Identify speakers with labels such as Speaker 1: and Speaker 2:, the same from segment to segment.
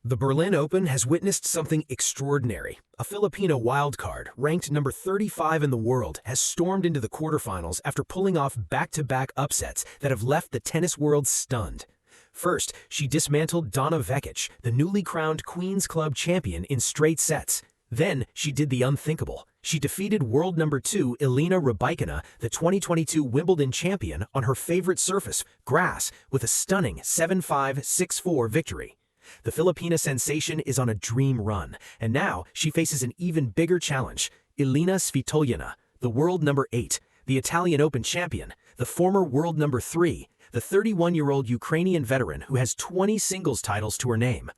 Speaker 1: The Berlin Open has witnessed something extraordinary. A Filipina wildcard, ranked number 35 in the world, has stormed into the quarterfinals after pulling off back-to-back upsets that have left the tennis world stunned. First, she dismantled Donna Vekic, the newly crowned Queen's Club champion, in straight sets. Then, she did the unthinkable. She defeated world number 2 Elena Rybakina, the 2022 Wimbledon champion, on her favorite surface, grass, with a stunning 7-5, 6-4 victory. The Filipina sensation is on a dream run, and now she faces an even bigger challenge. Elina Svitolina, the world number 8, the Italian Open champion, the former world number 3, the 31-year-old Ukrainian veteran who has 20 singles titles to her name.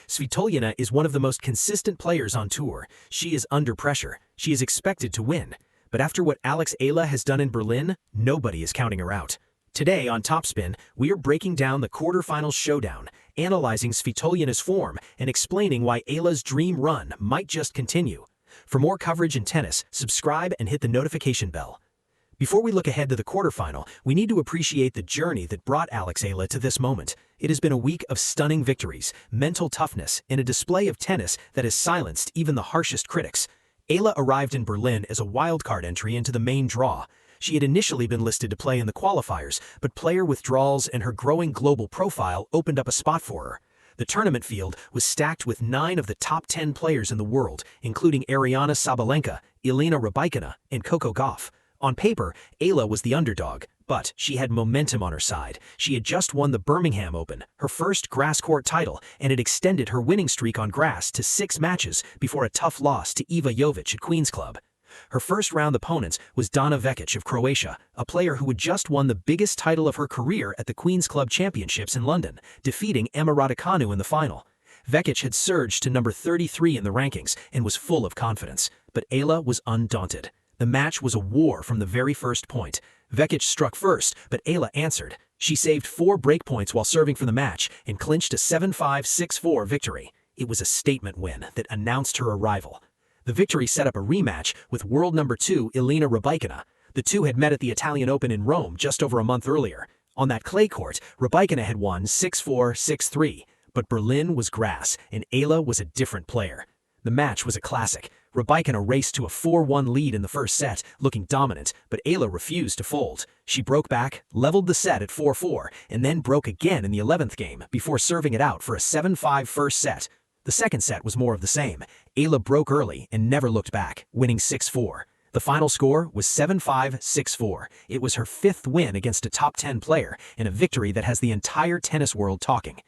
Speaker 1: Svitolina is one of the most consistent players on tour. She is under pressure. She is expected to win. But after what Eala has done in Berlin, nobody is counting her out. Today on TopSpin, we are breaking down the quarterfinals showdown, analyzing Svitolina's form, and explaining why Eala's dream run might just continue. For more coverage in tennis, subscribe and hit the notification bell. Before we look ahead to the quarterfinal, we need to appreciate the journey that brought Eala to this moment. It has been a week of stunning victories, mental toughness, and a display of tennis that has silenced even the harshest critics. Eala arrived in Berlin as a wildcard entry into the main draw. She had initially been listed to play in the qualifiers, but player withdrawals and her growing global profile opened up a spot for her. The tournament field was stacked with 9 of the top 10 players in the world, including Aryna Sabalenka, Elena Rybakina, and Coco Gauff. On paper, Eala was the underdog, but she had momentum on her side. She had just won the Birmingham Open, her first grass court title, and had extended her winning streak on grass to 6 matches before a tough loss to Iva Jovic at Queen's Club. Her first-round opponent was Donna Vekic of Croatia, a player who had just won the biggest title of her career at the Queen's Club Championships in London, defeating Emma Raducanu in the final. Vekic had surged to number 33 in the rankings and was full of confidence, but Eala was undaunted. The match was a war from the very first point. Vekic struck first, but Eala answered. She saved 4 breakpoints while serving for the match and clinched a 7-5, 6-4 victory. It was a statement win that announced her arrival. The victory set up a rematch with world number 2 Elena Rybakina. The two had met at the Italian Open in Rome just over a month earlier. On that clay court, Rybakina had won 6-4, 6-3. But Berlin was grass, and Eala was a different player. The match was a classic. Rybakina raced to a 4-1 lead in the first set, looking dominant, but Eala refused to fold. She broke back, leveled the set at 4-4, and then broke again in the 11th game before serving it out for a 7-5 first set. The second set was more of the same. Eala broke early and never looked back, winning 6-4. The final score was 7-5, 6-4. It was her 5th win against a top 10 player, and a victory that has the entire tennis world talking.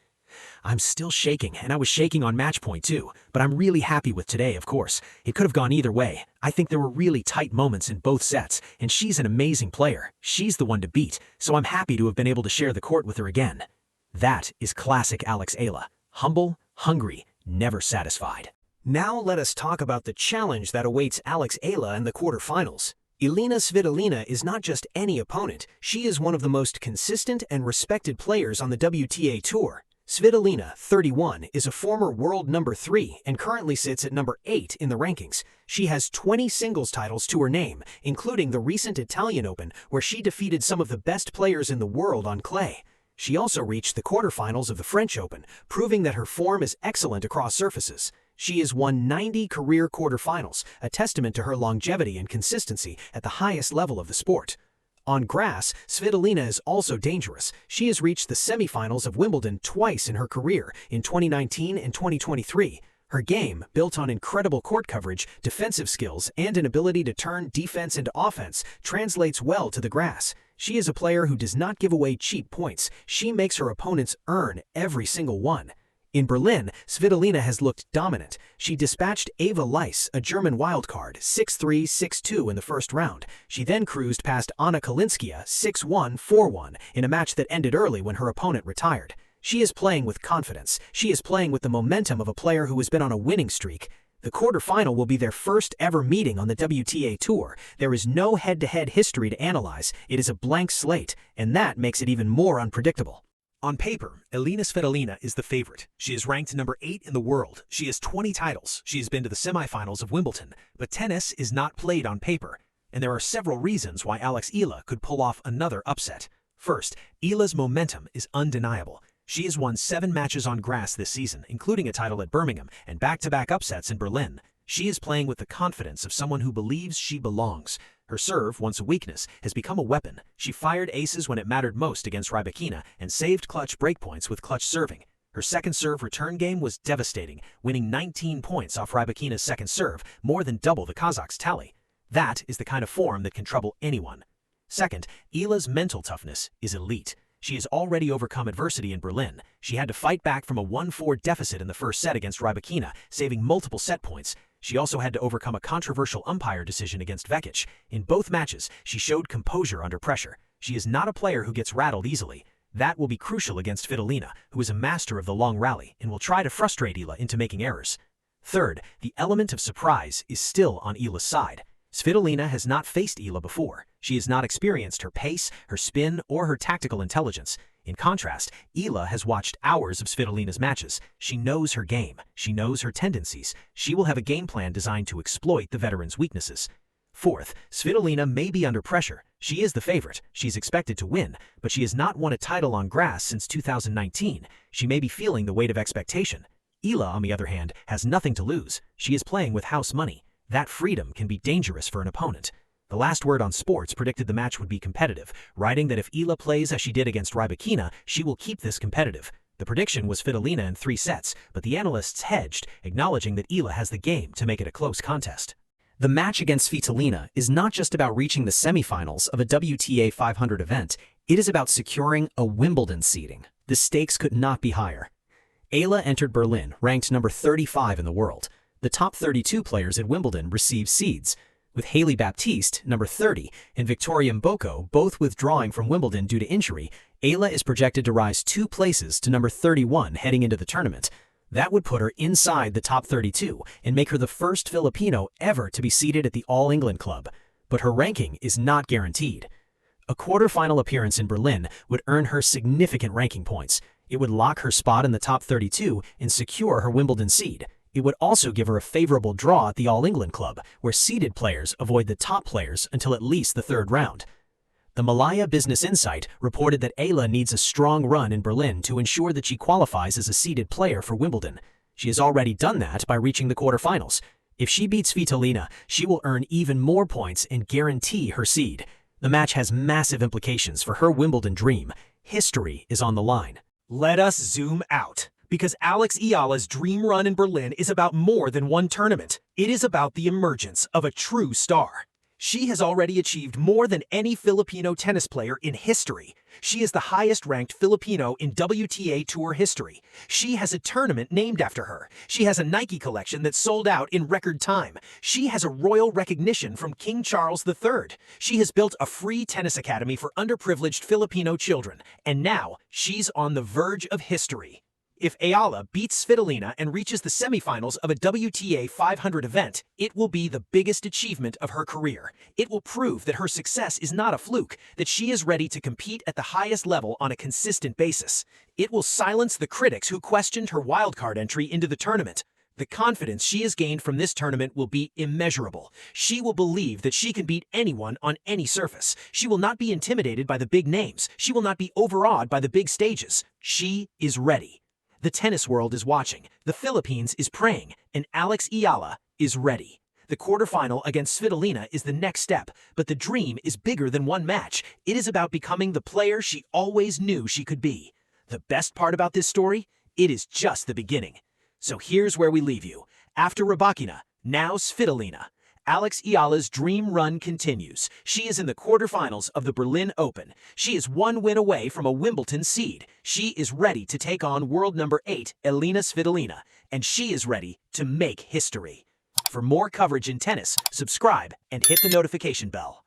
Speaker 1: I'm still shaking, and I was shaking on match point too, but I'm really happy with today, of course. It could have gone either way. I think there were really tight moments in both sets, and she's an amazing player. She's the one to beat, so I'm happy to have been able to share the court with her again. That is classic Eala. Humble, hungry, never satisfied. Now let us talk about the challenge that awaits Eala in the quarterfinals. Elina Svitolina is not just any opponent, she is one of the most consistent and respected players on the WTA Tour. Svitolina, 31, is a former world number 3 and currently sits at number 8 in the rankings. She has 20 singles titles to her name, including the recent Italian Open, where she defeated some of the best players in the world on clay. She also reached the quarterfinals of the French Open, proving that her form is excellent across surfaces. She has won 90 career quarterfinals, a testament to her longevity and consistency at the highest level of the sport. On grass, Svitolina is also dangerous. She has reached the semifinals of Wimbledon twice in her career, in 2019 and 2023. Her game, built on incredible court coverage, defensive skills, and an ability to turn defense into offense, translates well to the grass. She is a player who does not give away cheap points. She makes her opponents earn every single one. In Berlin, Svitolina has looked dominant. She dispatched Eva Leis, a German wildcard, 6-3, 6-2 in the first round. She then cruised past Anna Kalinskaya, 6-1, 4-1, in a match that ended early when her opponent retired. She is playing with confidence. She is playing with the momentum of a player who has been on a winning streak. The quarterfinal will be their first ever meeting on the WTA Tour. There is no head-to-head history to analyze. It is a blank slate, and that makes it even more unpredictable. On paper, Elina Svitolina is the favorite. She is ranked number 8 in the world. She has 20 titles. She has been to the semifinals of Wimbledon. But tennis is not played on paper, and there are several reasons why Eala could pull off another upset. First, Eala's momentum is undeniable. She has won 7 matches on grass this season, including a title at Birmingham and back-to-back upsets in Berlin. She is playing with the confidence of someone who believes she belongs. Her serve, once a weakness, has become a weapon. She fired aces when it mattered most against Rybakina and saved clutch breakpoints with clutch serving. Her second serve return game was devastating, winning 19 points off Rybakina's second serve, more than double the Kazakh's tally. That is the kind of form that can trouble anyone. Second, Eala's mental toughness is elite. She has already overcome adversity in Berlin. She had to fight back from a 1-4 deficit in the first set against Rybakina, saving multiple set points. She also had to overcome a controversial umpire decision against Vekic. In both matches, she showed composure under pressure. She is not a player who gets rattled easily. That will be crucial against Svitolina, who is a master of the long rally and will try to frustrate Eala into making errors. Third, the element of surprise is still on Eala's side. Svitolina has not faced Eala before. She has not experienced her pace, her spin, or her tactical intelligence. In contrast, Eala has watched hours of Svitolina's matches. She knows her game. She knows her tendencies. She will have a game plan designed to exploit the veteran's weaknesses. Fourth, Svitolina may be under pressure. She is the favorite. She's expected to win, but she has not won a title on grass since 2019. She may be feeling the weight of expectation. Eala, on the other hand, has nothing to lose. She is playing with house money. That freedom can be dangerous for an opponent. The Last Word on Sports predicted the match would be competitive, writing that if Eala plays as she did against Rybakina, she will keep this competitive. The prediction was Svitolina in 3 sets, but the analysts hedged, acknowledging that Eala has the game to make it a close contest. The match against Svitolina is not just about reaching the semifinals of a WTA 500 event, it is about securing a Wimbledon seeding. The stakes could not be higher. Eala entered Berlin ranked number 35 in the world. The top 32 players at Wimbledon received seeds, with Hailey Baptiste, number 30, and Victoria Mboko both withdrawing from Wimbledon due to injury. Eala is projected to rise 2 places to number 31 heading into the tournament. That would put her inside the top 32 and make her the first Filipino ever to be seated at the All England Club. But her ranking is not guaranteed. A quarterfinal appearance in Berlin would earn her significant ranking points. It would lock her spot in the top 32 and secure her Wimbledon seed. It would also give her a favorable draw at the All England Club, where seeded players avoid the top players until at least the 3rd round. The Malaya Business Insight reported that Eala needs a strong run in Berlin to ensure that she qualifies as a seeded player for Wimbledon. She has already done that by reaching the quarterfinals. If she beats Svitolina, she will earn even more points and guarantee her seed. The match has massive implications for her Wimbledon dream. History is on the line.
Speaker 2: Let us zoom out, because Eala's dream run in Berlin is about more than one tournament. It is about the emergence of a true star. She has already achieved more than any Filipino tennis player in history. She is the highest-ranked Filipino in WTA Tour history. She has a tournament named after her. She has a Nike collection that sold out in record time. She has a royal recognition from King Charles III. She has built a free tennis academy for underprivileged Filipino children. And now, she's on the verge of history. If Eala beats Svitolina and reaches the semifinals of a WTA 500 event, it will be the biggest achievement of her career. It will prove that her success is not a fluke, that she is ready to compete at the highest level on a consistent basis. It will silence the critics who questioned her wildcard entry into the tournament. The confidence she has gained from this tournament will be immeasurable. She will believe that she can beat anyone on any surface. She will not be intimidated by the big names. She will not be overawed by the big stages. She is ready. The tennis world is watching, the Philippines is praying, and Eala is ready. The quarterfinal against Svitolina is the next step, but the dream is bigger than one match. It is about becoming the player she always knew she could be. The best part about this story? It is just the beginning. So here's where we leave you. After Rybakina, now Svitolina. Eala's dream run continues. She is in the quarterfinals of the Berlin Open. She is 1 win away from a Wimbledon seed. She is ready to take on world number 8, Elina Svitolina, and she is ready to make history. For more coverage in tennis, subscribe and hit the notification bell.